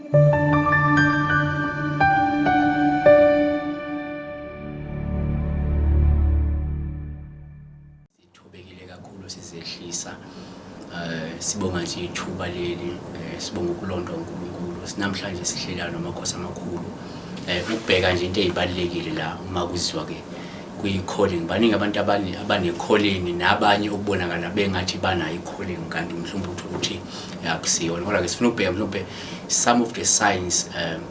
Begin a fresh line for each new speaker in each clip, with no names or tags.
Sibonga nje ithuba leli sibonga ukulonda uNkulunkulu namhlanje sihlela noMakhos'amakhulu ukubheka nje into ezibalekile la uma kuzizwa ke kuyi-calling baningi abantu abane-calling nabanye okubonakala bengathi banayo i-calling kanti mhlawumbe ukuthi akusiyona kodwa ke sifuna ukubheka mhlawumbe some of the signs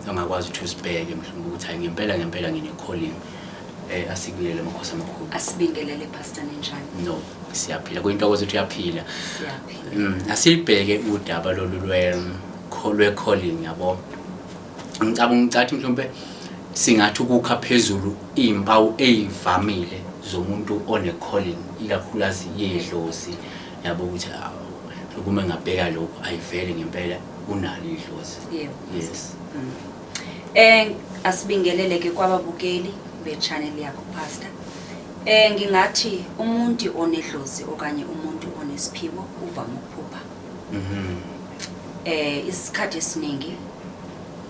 ongakwazi ukuthi usibheke mhlawumbe ukuthi hayi ngempela ngine-calling asikubiyele Makhos'amakhulu
asibingelele pastor njani
no siyaphila kuyintokozo ukuthi uyaphila
siyaphila
asibheke udaba lolu lwe-calling yabo ngicabanga mhlawumbe singathi ukukha phezulu izimpawu ezivamile zomuntu one-calling ikakhulukazi eDlozi yabo ukuthi ukume ngabheka lokho ayivele ngempela unalo eDlozi yes
asibingelele ke kwababukeli be-channel yakho pastor ngingathi umuntu oneDlozi okanye umuntu onesiphiwo uvama ukuphupha isikhathi esiningi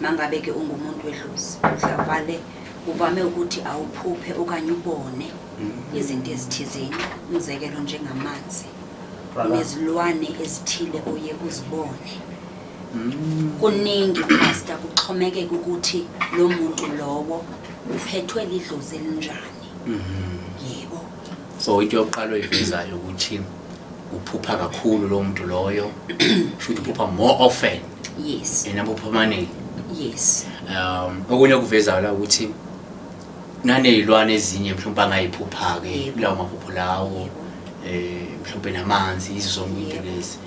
mangabe ke ungumuntu weDlozi udlavale uvame ukuthi awuphuphe okanye ubone izinto ezithizeni umzekelo njengamanzi nezilwane ezithile oye uzibone kuningi pastor kuxhomekeke ukuthi lo muntu lowo uphethwe liDlozi elinjani yebo
so into yokuqala oyivezayo ukuthi uphupha kakhulu lo muntu loyo should uphupha more often
yes
enamaphupho amaningi
yes
okunye kuvezayo la ukuthi nanezilwane ezinye mhlawumbe angayiphupha ke lawo maphupho lawo mhlawumbe namanzi izonke into lezi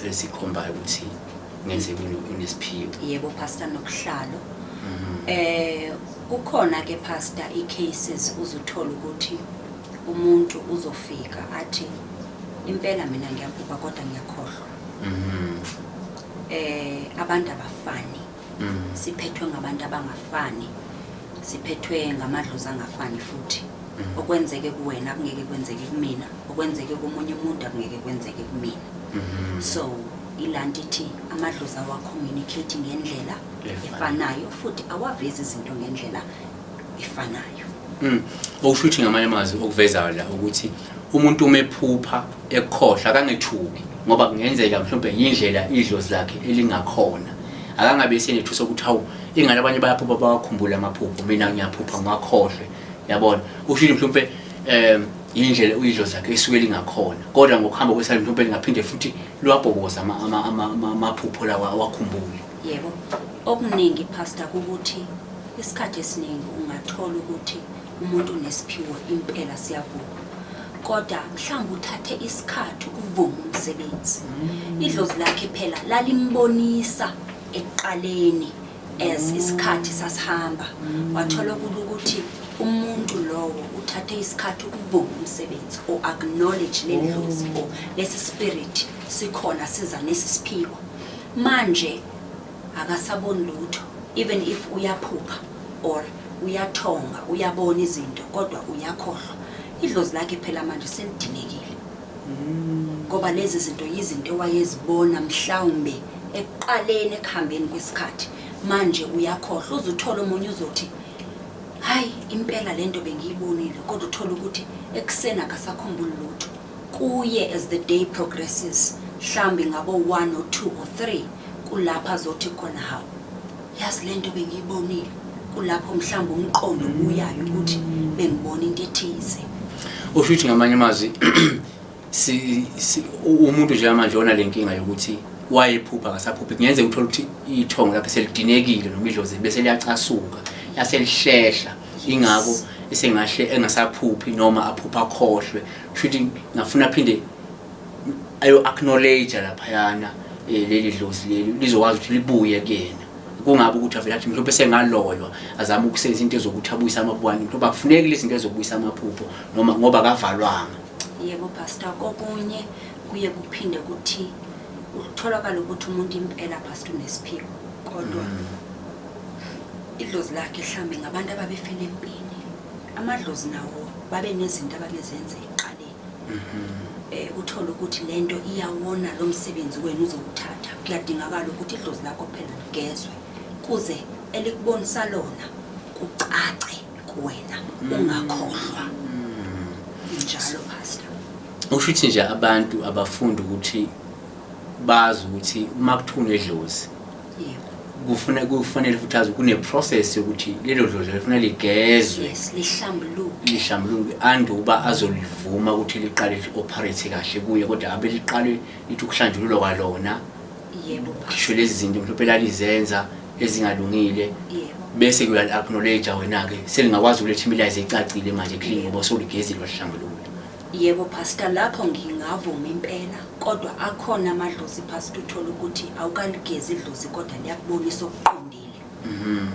esikhombayo ukuthi ngenzeke unesiphiwo
yebo pastor nokuhlalo kukhona ke pastor i-cases uzuthola ukuthi umuntu uzofika athi impela mina ngiyaphupha kodwa ngiyakhohlwa abantu abafani siphethwe ngabantu abangafani siphethwe ngamadlozi angafani futhi okwenzeke kuwena kungeke kwenzeke kumina okwenzeke komunye umuntu akungeke kwenzeke kumina so ilanti ithi amadlozi awa-communicate ngendlela efanayo futhi awavezi izinto ngendlela efanayo
okusho ukuthi ngamanye amazwi okuvezayo la ukuthi umuntu umephupha ekhohlwa akangethuki ngoba kungenzeka mhlawumbe indlela iDlozi lakhe elingakhona akangabe senethusa ukuthi hawu ingane abanye bayaphupha bawakhumbula amaphupho mina ngiyaphupha ngakhohlwe yabona usho mhlawumbe indlela iDlozi lakhe esuke lingakhona kodwa ngokuhamba kwesali mhlawumbe lingaphinde futhi luwabhoboza amaphupho lawa awakhumbule
yebo okuningi pastor ukuthi isikhathi esiningi ungathola ukuthi umuntu unesiphiwo impela siyavuka kodwa mhlawumbe uthathe isikhathi ukuvuma umsebenzi iDlozi lakhe phela lalimbonisa ekuqaleni as isikhathi sasihamba wathola ukuthi umuntu lowo uthathe isikhathi ukuvuma umsebenzi or acknowledge leDlozi or lesi spirit sikhona siza nesiphiwo manje akasaboni lutho even if uyaphupha or uyathonga uyabona izinto kodwa uyakhohlwa iDlozi lakhe phela manje selidinekile ngoba lezi zinto yizinto wayezibona mhlawumbe ekuqaleni ekuhambeni kwesikhathi manje uyakhohlwa uzuthola umunye uzothi hayi impela lento bengiyibonile kodwa uthola ukuthi eksena akasakhumbuli lutho kuye as the day progresses mhlambe ngabo 1 or 2 or 3 kulapha azothi khona hawo yazi lento bengiyibonile kulapho mhlawumbe umqondo ubuyayo ukuthi bengibona into ethize
usho ukuthi ngamanye amazwi umuntu nje manje ona lenkinga yokuthi wayephupha akasaphuphi kungenzeka uthola ukuthi ithongo lakhe selidinekile noma iDlozi bese liyacasuka yaselishehla ingako esengahle engasaphuphi noma aphupha akhohlwe futhi ngafuna phinde ayo acknowledge lapha yana leli Dlozi leli lizokwazi ukuthi libuye kuyena kungabe ukuthi avela athi mhlawumbe sengaloywa azama ukusenza into ezokuthi abuyisa amabwani mhlawumbe akufuneki lezi zinto ezokubuyisa amaphupho noma ngoba akavalwanga
yebo pastor kokunye kuye kuphinde kuthi utholakala ukuthi umuntu impela pastor unesiphiwo kodwa iDlozi lakhe mhlambe ngabantu ababefela empini amadlozi nawo babe nezinto ababezenza eqaleni uthola ukuthi lento iyawona lo msebenzi wenu uzowuthatha kuyadingakala ukuthi idlozi lakho phela ligezwe kuze elikubonisa lona kucace kuwena ungakhohlwa njalo pastor.
Usho ukuthi nje abantu abafunda ukuthi bazi ukuthi uma kuthunwe idlozi kufanele futhi azi kune process yokuthi lelo dlozi lifanele ligezwe lihlambuluke anduba azolivuma ukuthi liqale operate kahle kuye kodwa abe liqale lithi ukuhlanjululwa kwalona kisho lezi zinto mhlawumbe lalizenza ezingalungile bese kuya acknowledge wena ke selingakwazi ukuletha imilayezo ecacile manje clean ngoba soligezile wahlambuluka.
Yebo pastor, lapho ngingavuma impela kodwa akhona amadlozi pastor uthola ukuthi awukaligezi idlozi kodwa liyakubonisa okuqondile.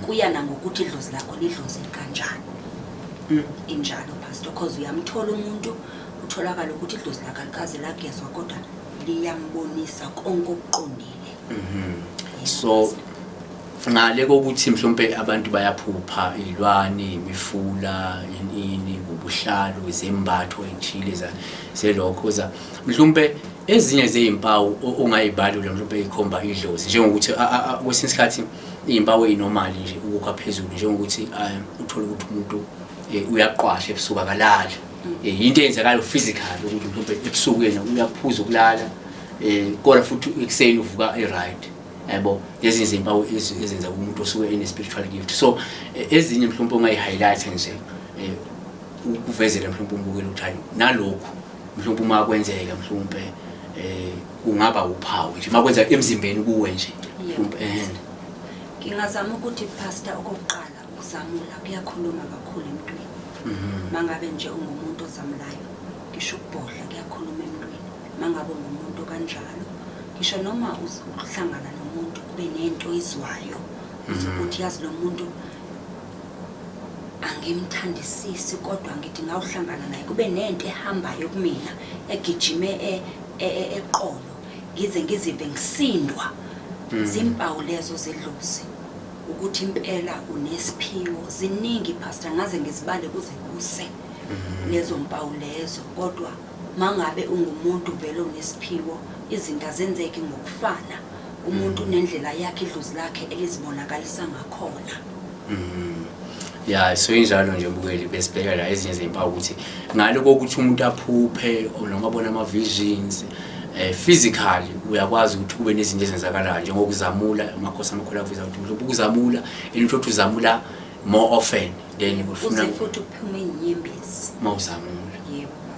Kuya nangokuthi idlozi lakho lidlozi kanjani. Injalo pastor because uyamthola umuntu utholakala ukuthi idlozi lakho alikaze lagezwa kodwa liyambonisa konke okuqondile.
So ngale kokuthi mhlawumbe abantu bayaphupha ilwane imifula ini ubuhlalu izembatho ezithile zelokho za mhlawumbe ezinye zezimpawu ongayibalula mhlawumbe ikhomba idlozi njengokuthi kwesinye isikhathi izimpawu ezinormal nje ukukha phezulu njengokuthi uthola ukuthi umuntu uyaqwasha ebusuku akalala into eyenzakala physical ukuthi mhlawumbe ebusuku yena uyaphuza ukulala kodwa futhi ekseni uvuka right yabo lezi izimpawu ezenza umuntu osuke ene spiritual gift. So ezinye mhlawumbe ongayi-highlight nje ukuvezela mhlawumbe umbukelo ukuthi nalokho mhlawumbe uma kwenzeka mhlawumbe kungaba uphawu nje makwenza emzimbeni kuwe nje mhlawumbe
ngingazama ukuthi pastor okokuqala ukuzamula kuyakhuluma kakhulu emntwini. Mangabe nje ungumuntu ozamulayo ngisho ukubhodla kuyakhuluma emntwini. Mangabe ungumuntu kanjalo ngisho noma uhlangana nomuntu kube nento izwayo ukuthi yazi lo muntu angimthandisisi kodwa ngithi ngawuhlangana naye kube nento ehambayo kumina egijime eqolo ngize ngizive ngisindwa. Zimpawu lezo zedlozi ukuthi impela unesiphiwo ziningi pastor ngaze ngizibale kuze kuse lezo mpawu lezo kodwa mangabe ungumuntu vele unesiphiwo izinto azenzeki ngokufana umuntu nendlela yakhe idlozi lakhe elizibonakalisa ngakhona.
Yeah, so injalo nje mbukeli besibheka la ezinye zezimpawu ukuthi ngalo kokuthi umuntu aphuphe noma abona ama visions physically uyakwazi ukuthi kube nezinto ezenzakalayo njengokuzamula Makhos'amakhulu avuza ukuthi mhlawumbe ukuzamula into othi uzamula more often then kufuna
futhi uphume inyembezi
mawuzamula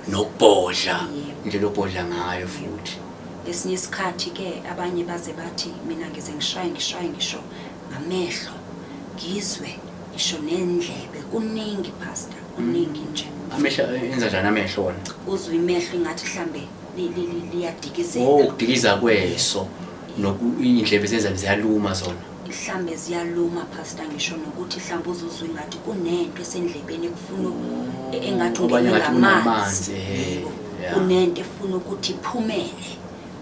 nokubhodla indlela obhodla ngayo futhi.
Esinye isikhathi ke abanye baze bathi mina ngize ngishaye ngisho ngamehlo ngizwe ngisho nendlebe kuningi pastor kuningi nje.
Amehlo enza njani amehlo wona?
Uzwe imehlo ngathi mhlambe liyadikizela.
Ukudikiza kweso indlebe zenza ziyaluma zona.
Mhlambe ziyaluma pastor ngisho nokuthi mhlambe uzuzwe ngathi kunento esendlebeni kufuna engathi ungamanzi. Kunento efuna ukuthi iphumele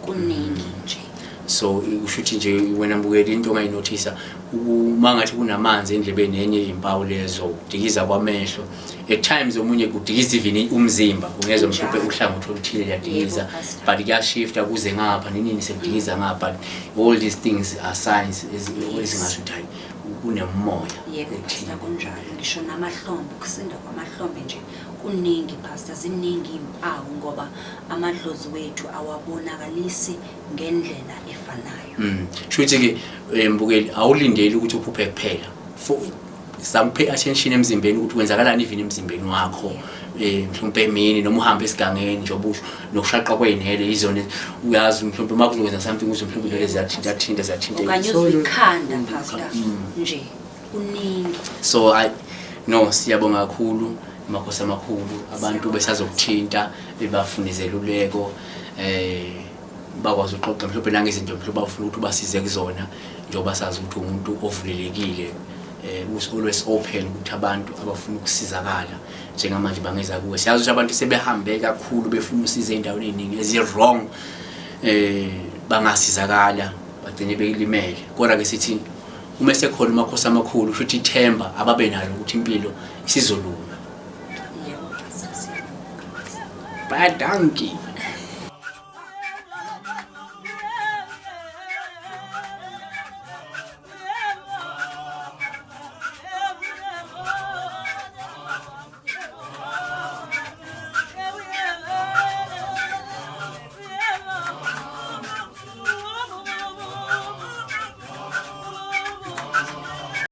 kuningi nje.
So ushuthi nje wena mbukeli into ongayinothisa uma ngathi kunamanzi endlebeni yenye impawu lezo ukudikiza kwamehlo at times omunye kudikiza even umzimba ungezwe mhlawumbe uhlangothi oluthile liyadikiza but kuyashifta kuze ngapha nini sekudikiza ngapha all these things are signs ezingashuthani kunemoya.
Yebo pastor kunjalo ngisho namahlombe ukusinda kwamahlombe nje kuningi pastor ziningi impawu ngoba amadlozi wethu awabonakalisi ngendlela efanayo.
Shuthi ke mbukeli awulindeli ukuthi uphuphe kuphela pay attention emzimbeni ukuthi kwenzakalani even emzimbeni wakho mhlawumbe emini noma uhamba esigangeni njengoba usho nokushaqa kweinhele izona uyazi mhlawumbe makuzokwenza something uzo mhlawumbe lezi zathinta
okanye uzikhanda pastor nje kuningi.
So no siyabonga kakhulu Makhos'amakhulu abantu besazokuthinta bebafunizela uleko bakwazi uxoxa mhlawumbe nangezinto mhlawumbe bafuna ukuthi basize kuzona njengoba sazi ukuthi umuntu ovulelekile always open ukuthi abantu abafuna ukusizakala njengamanje bangeza kuwe. Siyazi ukuthi abantu sebehambe kakhulu befuna usiza endaweni eziningi ezi-wrong bangasizakala bagcine belimele kodwa ke sithi uma sekhona Makhos'amakhulu futhi ithemba ababe nalo ukuthi impilo isizolunga.
Yebo pastor.
Bye donkey.